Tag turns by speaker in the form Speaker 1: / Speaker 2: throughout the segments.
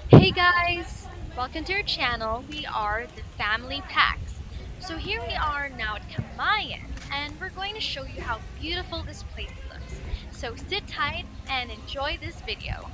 Speaker 1: Hey guys! Welcome to our channel. We are the Family Packs. So here we are now at Camayan and we're going to show you how beautiful this place looks. So sit tight and enjoy this video.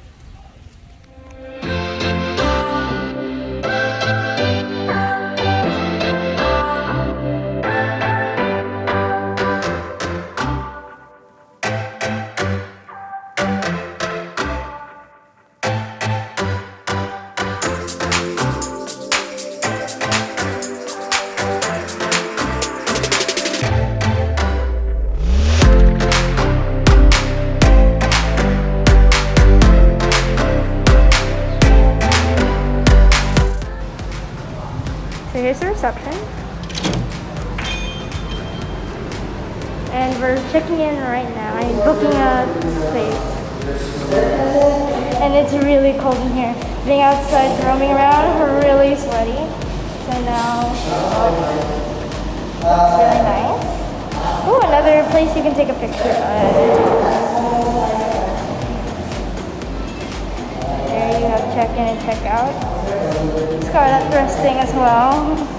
Speaker 2: So here's the reception. And we're checking in right now. I'm booking a place. And it's really cold in here. Being outside roaming around, we're really sweaty. So now it's really nice. Oh, another place you can take a picture of. There you have check in and check out. Scarlett resting as well.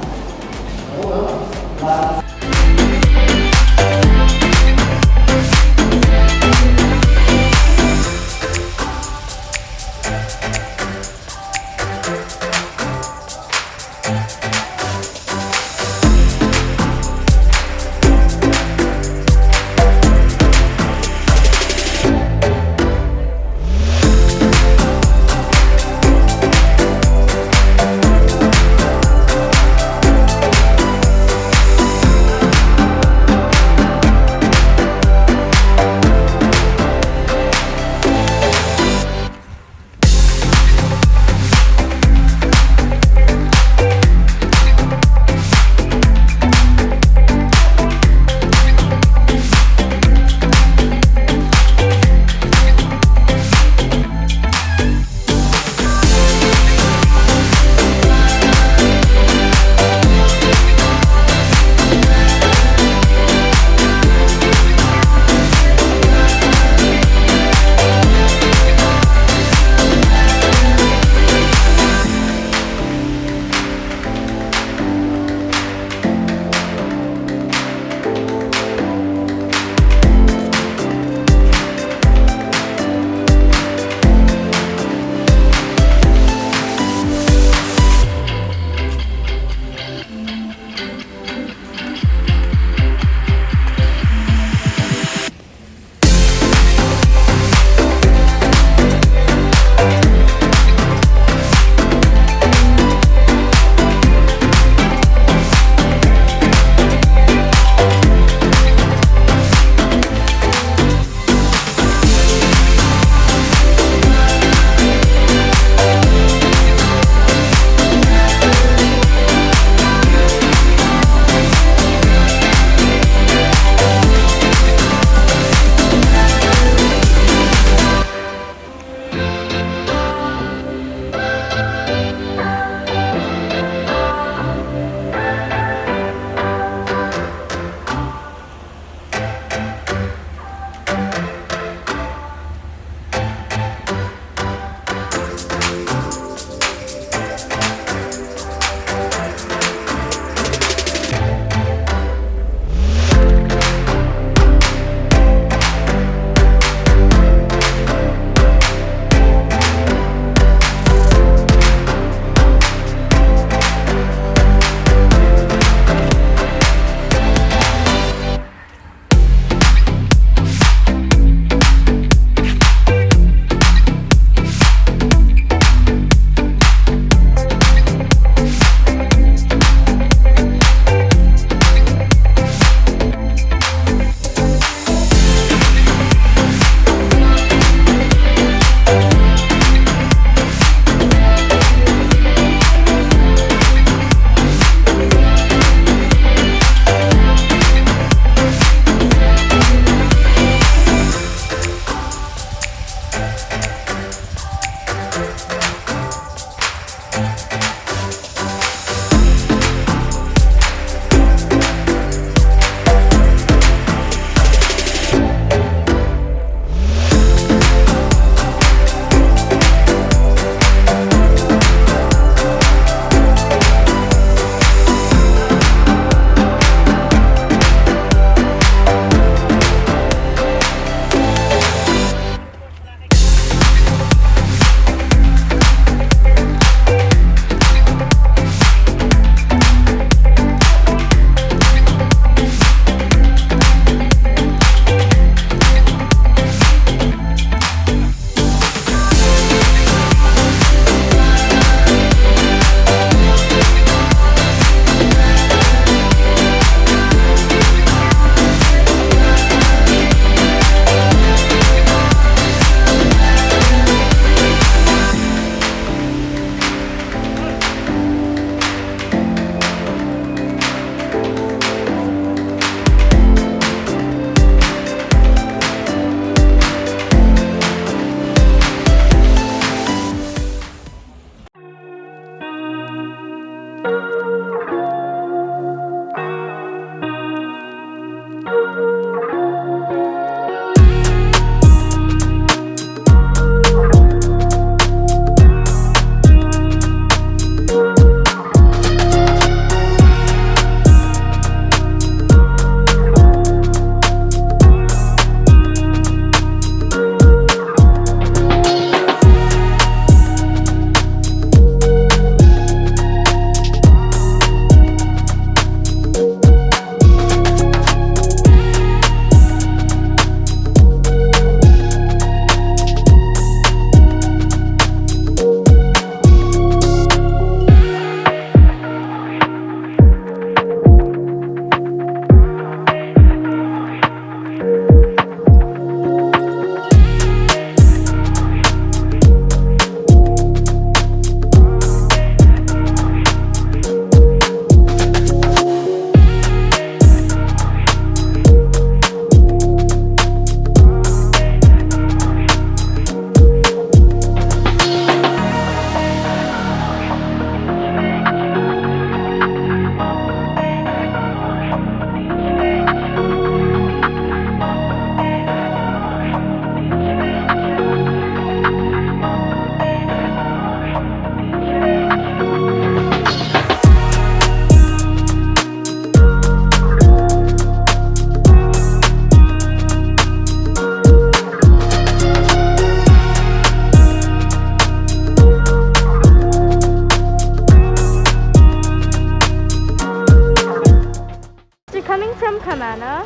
Speaker 2: Camana.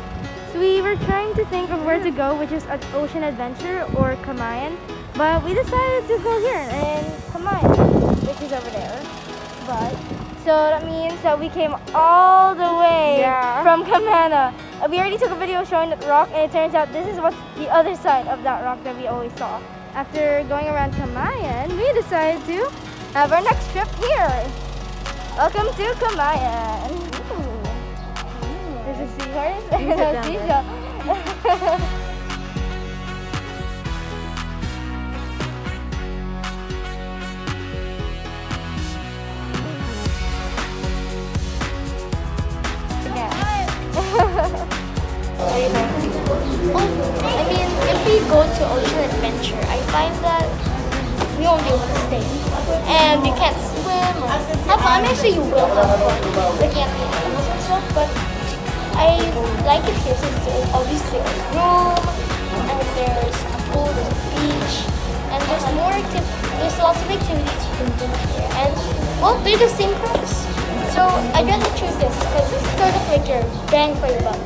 Speaker 2: So we were trying to think of where to go, which is an Ocean Adventure or Camayan. But we decided to go here in Camayan, which is over there. But so that means that we came all the way from Camana. We already took a video showing that rock, and it turns out this is what's the other side of that rock that we always saw. After going around Camayan, we decided to have our next trip here. Welcome to Camayan. There's a seahorse and a seagull.
Speaker 3: I mean, if we go to Ocean Adventure, I find that we won't be able to stay. And we can't swim or have fun. I'm actually will have fun looking at the animals and stuff, but I like it here since there's obviously a room, and there's a pool, there's a beach, and there's lots of activities you can do here. And, well, they're the same price. So I'd rather choose this because it's sort of like your bang for your buck.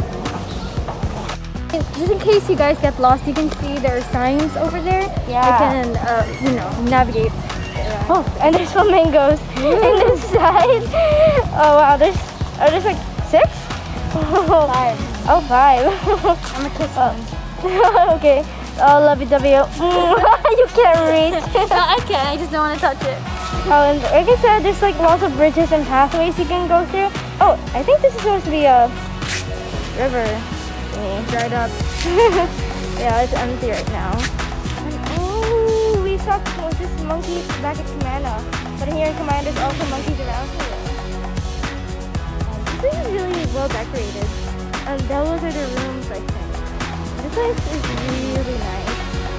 Speaker 2: Just in case you guys get lost, you can see there are signs over there.
Speaker 3: Yeah.
Speaker 2: You can, navigate. Oh, and there's flamingos in this side. Oh wow, are there like 6? Oh,
Speaker 3: 5.
Speaker 2: Oh, 5.
Speaker 3: I'm a kiss one.
Speaker 2: Okay. Oh, lovey-dovey. You can't reach.
Speaker 3: No, I can. I just don't want to touch it.
Speaker 2: Oh, and like I said, there's like lots of bridges and pathways you can go through. Oh, I think this is supposed to be a river. Dried up. Yeah, it's empty right now. And, oh, we saw just monkeys back at Camana. But here in Camana, there's also monkeys around here. This is really well decorated. And those are the rooms, I think. This place is really nice.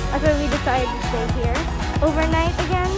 Speaker 2: That's why we decided to stay here overnight again.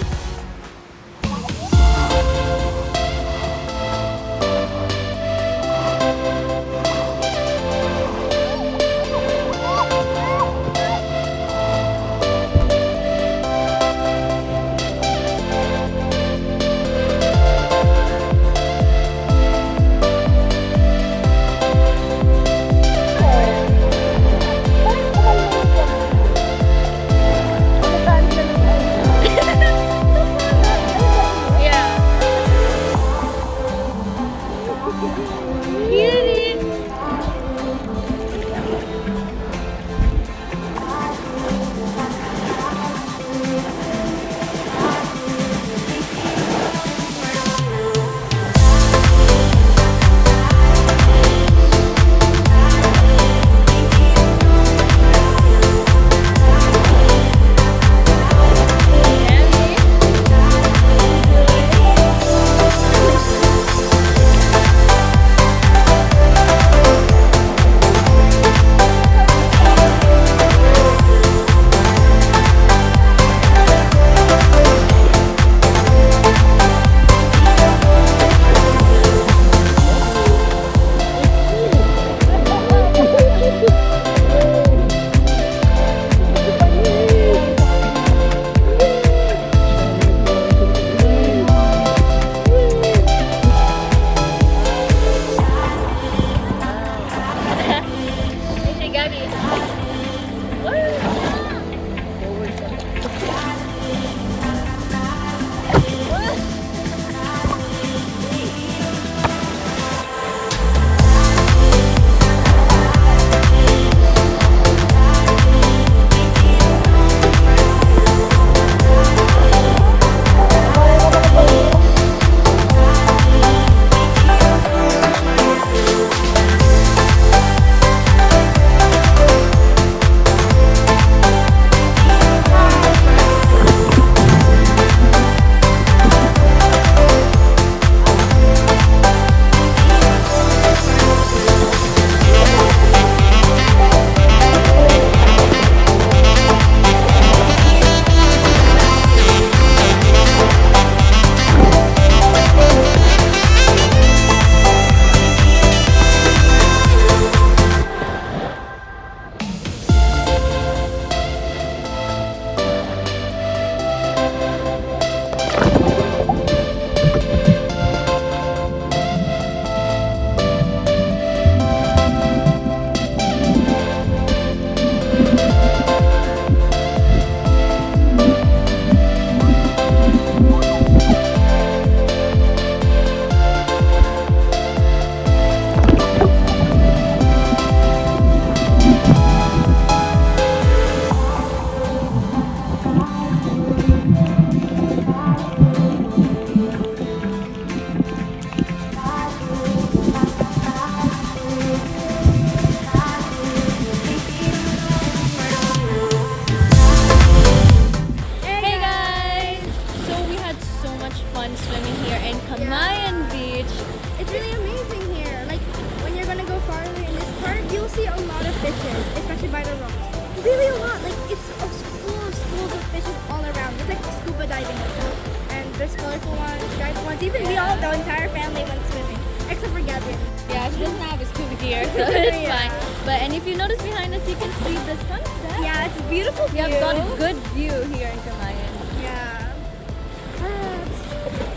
Speaker 4: had so much fun swimming here in Camayan Beach.
Speaker 2: It's really amazing here. Like when you're gonna go farther in this part, you'll see a lot of fishes, especially by the rocks. Really a lot. Like it's full of schools of fishes all around. It's like scuba diving like that. And there's colorful ones, striped ones. Even we all, the entire family went swimming, except for Gabby.
Speaker 4: Yeah, she doesn't have a scuba gear, so it's fine. But and if you notice behind us, you can see the sunset.
Speaker 2: Yeah, it's a beautiful
Speaker 4: We
Speaker 2: view.
Speaker 4: have got a good view here in Camayan.
Speaker 2: Yeah.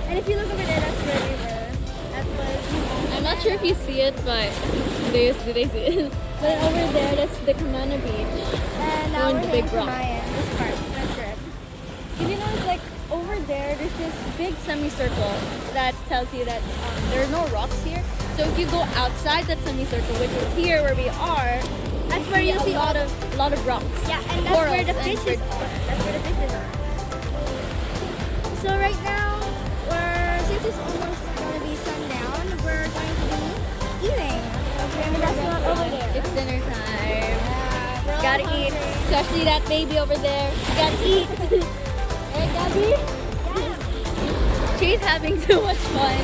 Speaker 2: And if you look over there, that's where we were. That was.
Speaker 4: I'm not sure if you see it, but do they see it? But over there, that's the Camayan Beach.
Speaker 2: And now
Speaker 4: Going
Speaker 2: we're
Speaker 4: to
Speaker 2: here
Speaker 4: Big
Speaker 2: in
Speaker 4: Rock.
Speaker 2: Camayan, this part. That's it.
Speaker 4: If you notice, like over there, there's this big semicircle that tells you that there are no rocks here. So if you go outside that semicircle, which is here where we are,
Speaker 2: That's where you see
Speaker 4: a lot of rocks.
Speaker 2: Yeah, and that's where the fishes are. That's where the fishes are. So right now, since it's almost gonna be sundown, we're going to be eating. Okay, that's not over there.
Speaker 4: It's dinner time.
Speaker 2: We're all
Speaker 4: Gotta eat,
Speaker 2: hungry.
Speaker 4: especially that baby over there. Gotta eat. Hey, Gabby? She's having too much fun.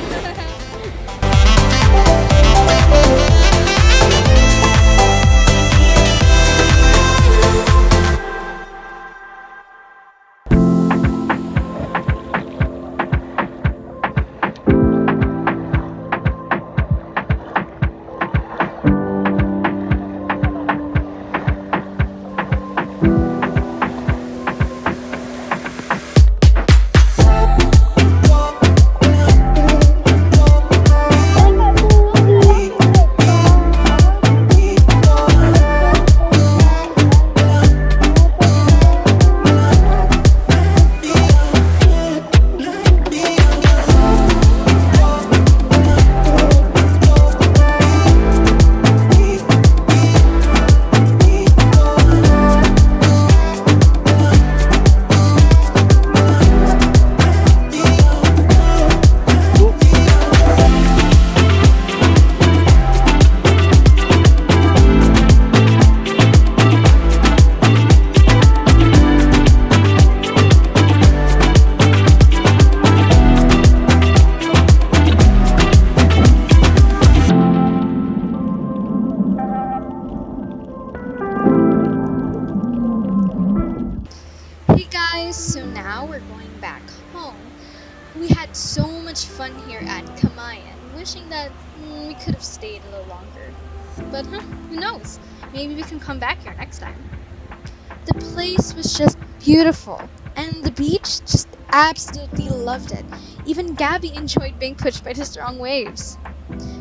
Speaker 5: Hey guys, so now we're going back home. We had so much fun here at Camayan, wishing that we could have stayed a little longer. But who knows? Maybe we can come back here next time. The place was just beautiful, and the beach just absolutely loved it. Even Gabby enjoyed being pushed by the strong waves.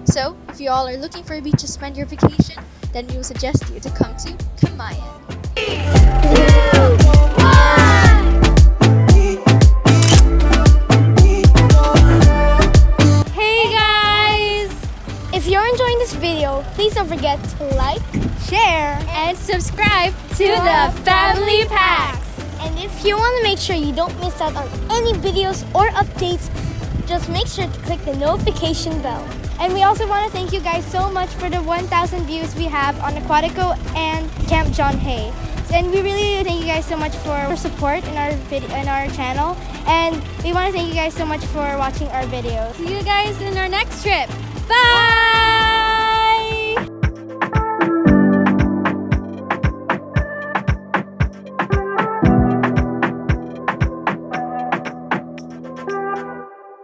Speaker 5: So, if you all are looking for a beach to spend your vacation, then we will suggest you to come to Camayan.
Speaker 2: Hey guys! If you're enjoying this video, please don't forget to like, share,
Speaker 4: And subscribe to
Speaker 2: the
Speaker 4: Family Packs.
Speaker 2: And if you want to make sure you don't miss out on any videos or updates, just make sure to click the notification bell. And we also want to thank you guys so much for the 1,000 views we have on Aquatico and Camp John Hay. And we really thank you guys so much for your support in our channel. And we want to thank you guys so much for watching our videos.
Speaker 4: See you guys in our next trip. Bye!